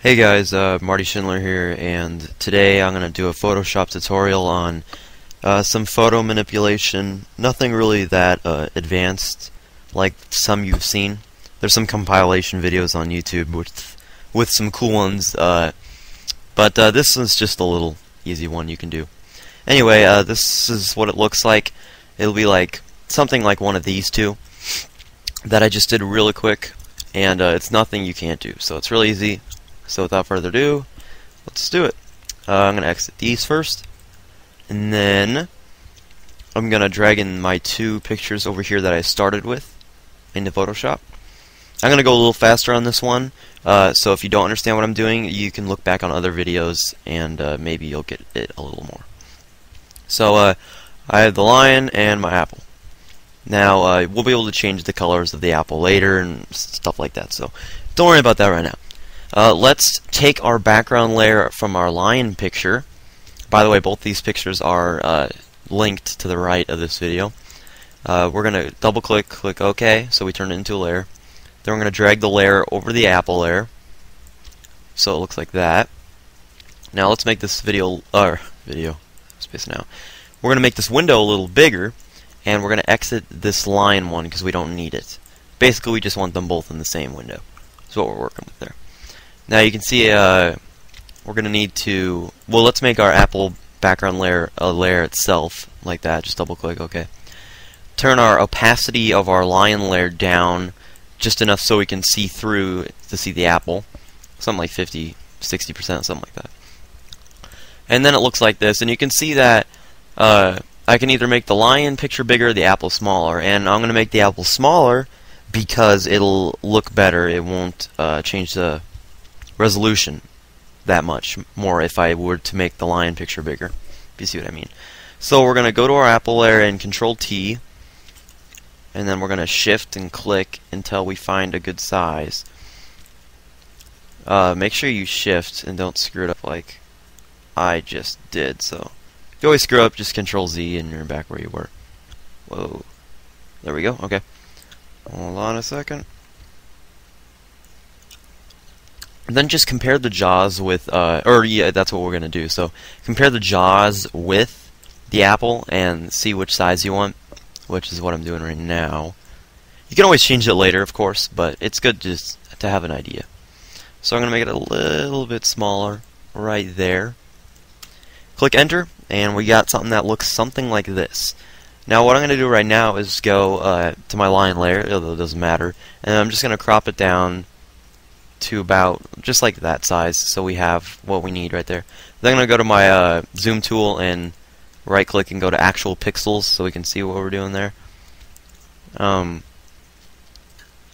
Hey guys, Marty Schindler here, and today I'm going to do a Photoshop tutorial on some photo manipulation. Nothing really that advanced like some you've seen. There's some compilation videos on YouTube with some cool ones, but this is just a little easy one you can do. Anyway, this is what it looks like. It'll be like something like one of these two that I just did really quick, and it's nothing you can't do, so it's really easy. So without further ado, let's do it. I'm going to exit these first, and then I'm going to drag in my two pictures over here that I started with into Photoshop. I'm going to go a little faster on this one, so if you don't understand what I'm doing, you can look back on other videos and maybe you'll get it a little more. So I have the lion and my apple. Now we'll be able to change the colors of the apple later and stuff like that, so don't worry about that right now. Let's take our background layer from our lion picture. By the way, both these pictures are linked to the right of this video. We're going to double click OK, so we turn it into a layer. Then we're going to drag the layer over the apple layer, so it looks like that. Now let's make this space now. We're going to make this window a little bigger, and we're going to exit this line one because we don't need it. Basically, we just want them both in the same window. That's what we're working with there. Now you can see we're going to need to, well, let's make our apple background layer a layer itself, like that. Just double click, OK. Turn our opacity of our lion layer down just enough so we can see through to see the apple. Something like 50, 60%, something like that. And then it looks like this, and you can see that I can either make the lion picture bigger or the apple smaller, and I'm going to make the apple smaller because it'll look better. It won't change the resolution that much more if I were to make the lion picture bigger, if you see what I mean. So we're going to go to our apple layer and Control T, and then we're going to shift and click until we find a good size. Make sure you shift and don't screw it up like I just did. So if you always screw up, just Control Z and you're back where you were. Whoa. There we go. Okay. Hold on a second. And then just compare the jaws with, yeah, that's what we're going to do. So compare the jaws with the apple and see which size you want, which is what I'm doing right now. You can always change it later, of course, but it's good just to have an idea. So I'm going to make it a little bit smaller right there. Click Enter, and we got something that looks something like this. Now what I'm going to do right now is go to my lion layer, although it doesn't matter, and I'm just going to crop it down to about just like that size, so we have what we need right there. Then I'm going to go to my zoom tool and right click and go to actual pixels so we can see what we're doing there.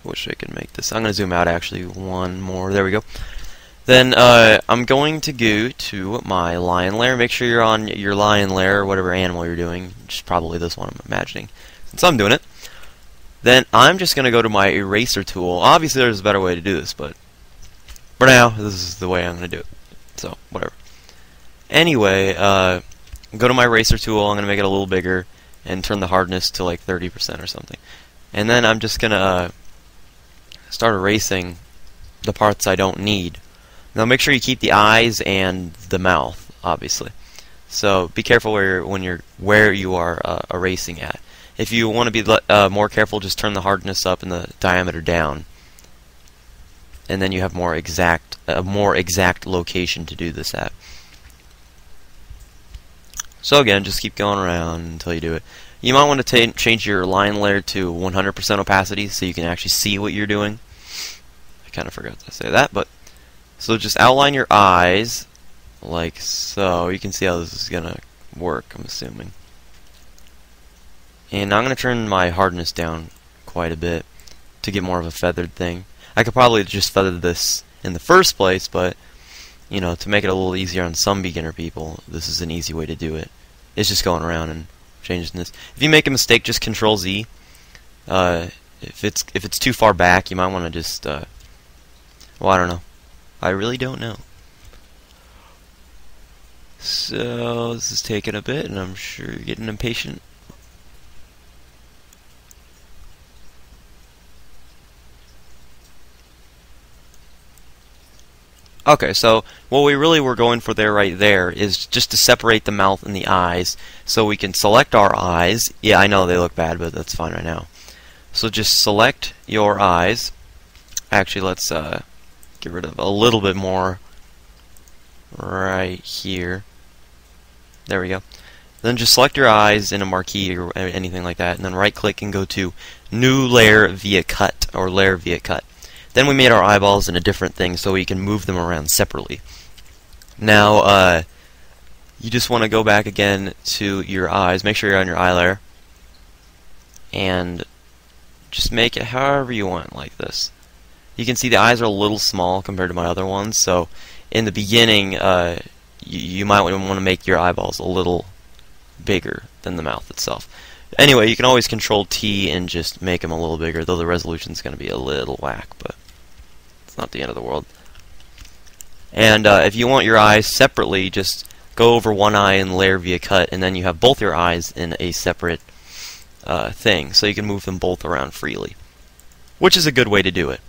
Wish I could make this. I'm going to zoom out actually one more. There we go. Then I'm going to go to my lion layer. Make sure you're on your lion layer, whatever animal you're doing, which is probably this one I'm imagining, since I'm doing it. Then I'm just going to go to my eraser tool. Obviously there's a better way to do this, but for now, this is the way I'm going to do it. So, whatever. Anyway, go to my eraser tool. I'm going to make it a little bigger and turn the hardness to like 30% or something. And then I'm just going to start erasing the parts I don't need. Now make sure you keep the eyes and the mouth, obviously. So be careful where you are erasing at. If you want to be more careful, just turn the hardness up and the diameter down, and then you have a more exact location to do this at. So again, just keep going around until you do it. You might want to change your line layer to 100% opacity so you can actually see what you're doing. I kind of forgot to say that, but so just outline your eyes like so. You can see how this is gonna work, I'm assuming. And I'm going to turn my hardness down quite a bit to get more of a feathered thing. I could probably just feather this in the first place, but you know, to make it a little easier on some beginner people, this is an easy way to do it. It's just going around and changing this. If you make a mistake, just Control Z. If it's too far back, you might want to just well, I don't know. I really don't know. So this is taking a bit, and I'm sure you're getting impatient. Okay, so what we really were going for there right there is just to separate the mouth and the eyes so we can select our eyes. Yeah, I know they look bad, but that's fine right now. So just select your eyes. Actually, let's get rid of a little bit more right here. There we go. Then just select your eyes in a marquee or anything like that, and then right click and go to New Layer via Cut, or Layer via Cut. Then we made our eyeballs in a different thing so we can move them around separately. Now, you just want to go back again to your eyes. Make sure you're on your eye layer. And just make it however you want, like this. You can see the eyes are a little small compared to my other ones, so in the beginning, you might want to make your eyeballs a little bigger than the mouth itself. Anyway, you can always Control T and just make them a little bigger, though the resolution's going to be a little whack, but it's not the end of the world. And if you want your eyes separately, just go over one eye and layer via cut, and then you have both your eyes in a separate thing, so you can move them both around freely, which is a good way to do it.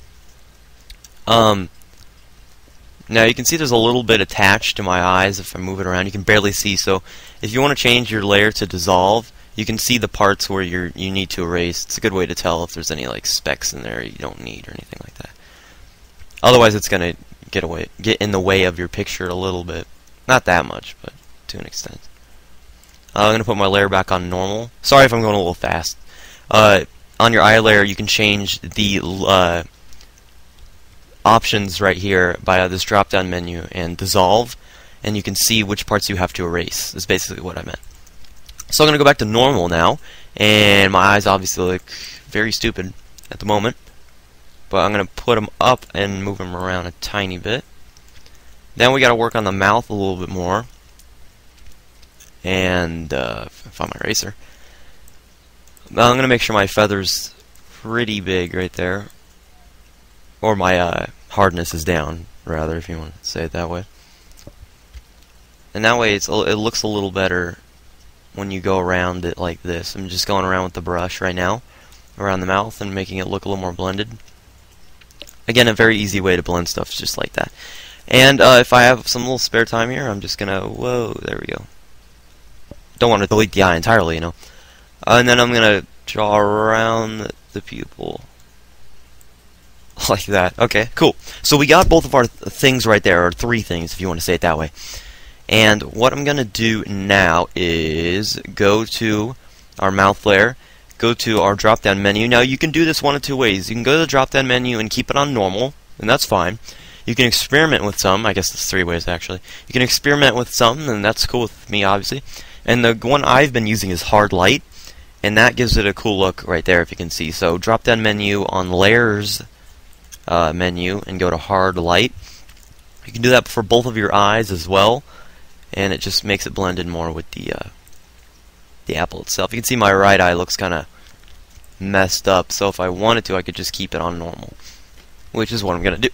Now you can see there's a little bit attached to my eyes. If I move it around, you can barely see. So if you want to change your layer to dissolve, you can see the parts where you need to erase. It's a good way to tell if there's any like specks in there you don't need or anything like that. Otherwise, it's gonna get in the way of your picture a little bit. Not that much, but to an extent. I'm gonna put my layer back on normal. Sorry if I'm going a little fast. On your eye layer, you can change the options right here by this drop-down menu and dissolve, and you can see which parts you have to erase. That's basically what I meant. So I'm going to go back to normal now, and my eyes obviously look very stupid at the moment, but I'm going to put them up and move them around a tiny bit. Then we got to work on the mouth a little bit more, and find my eraser. Now I'm going to make sure my feather's pretty big right there. Or my hardness is down, rather, if you want to say it that way. And that way it looks a little better when you go around it like this. I'm just going around with the brush right now, around the mouth, and making it look a little more blended. Again, a very easy way to blend stuff just like that. And if I have some little spare time here, I'm just going to, whoa, there we go. Don't want to delete the eye entirely, you know. And then I'm going to draw around the pupil. Like that. Okay, cool. So we got both of our things right there, or three things if you want to say it that way. And what I'm going to do now is go to our mouth layer, go to our drop-down menu. Now you can do this one of two ways. You can go to the drop-down menu and keep it on normal, and that's fine. You can experiment with some. I guess there's three ways actually. You can experiment with some, and that's cool with me obviously. And the one I've been using is hard light, and that gives it a cool look right there if you can see. So drop-down menu on layers menu and go to hard light. You can do that for both of your eyes as well, and it just makes it blend in more with the apple itself. You can see my right eye looks kind of messed up, so if I wanted to I could just keep it on normal, which is what I'm gonna do.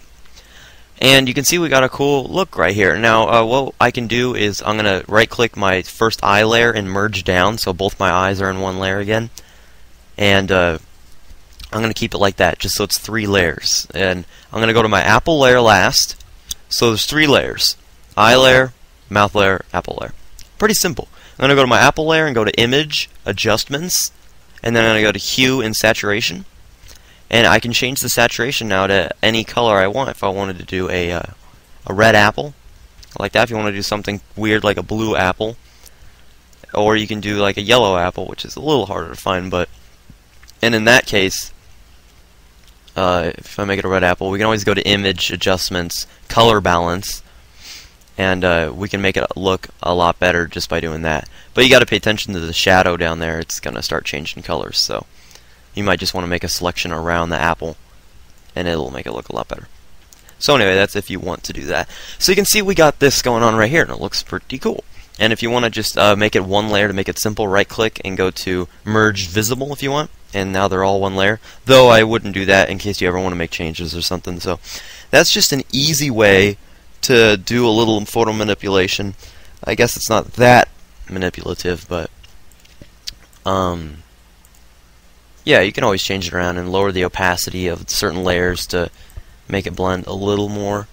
And you can see we got a cool look right here. Now what I can do is I'm gonna right click my first eye layer and merge down so both my eyes are in one layer again, and I'm going to keep it like that, just so it's three layers. And I'm going to go to my apple layer last. So there's three layers. Eye layer, mouth layer, apple layer. Pretty simple. I'm going to go to my apple layer and go to Image, Adjustments, and then I'm going to go to Hue and Saturation. And I can change the saturation now to any color I want. If I wanted to do a red apple, like that. If you want to do something weird like a blue apple. Or you can do like a yellow apple, which is a little harder to find, but... And in that case... if I make it a red apple, we can always go to Image, Adjustments, Color Balance, and we can make it look a lot better just by doing that. But you got to pay attention to the shadow down there. It's going to start changing colors, so you might just want to make a selection around the apple, and it'll make it look a lot better. So anyway, that's if you want to do that. So you can see we got this going on right here, and it looks pretty cool. And if you want to just make it one layer to make it simple, right-click and go to Merge Visible if you want. And now they're all one layer. Though I wouldn't do that in case you ever want to make changes or something. So that's just an easy way to do a little photo manipulation. I guess it's not that manipulative, but yeah, you can always change it around and lower the opacity of certain layers to make it blend a little more.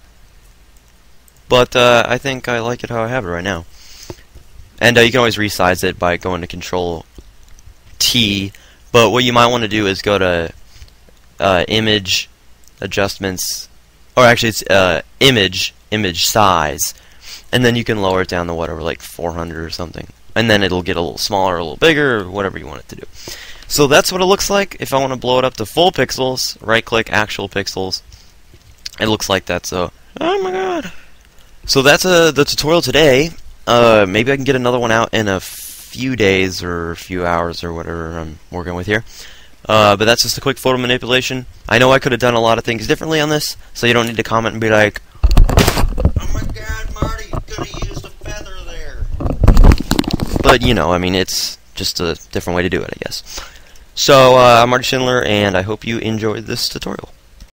but I think I like it how I have it right now. And you can always resize it by going to Control T, but what you might want to do is go to Image, Adjustments, or actually it's Image Size, and then you can lower it down to whatever, like 400 or something, and then it'll get a little smaller, a little bigger, or whatever you want it to do. So that's what it looks like. If I want to blow it up to full pixels, right-click Actual Pixels. It looks like that, so oh my god. So that's the tutorial today. Maybe I can get another one out in a few days or a few hours or whatever I'm working with here. But that's just a quick photo manipulation. I know I could have done a lot of things differently on this, so you don't need to comment and be like, oh my god, Marty, you could have used a feather there. But, you know, I mean, it's just a different way to do it, I guess. So, I'm Marty Schindler, and I hope you enjoyed this tutorial.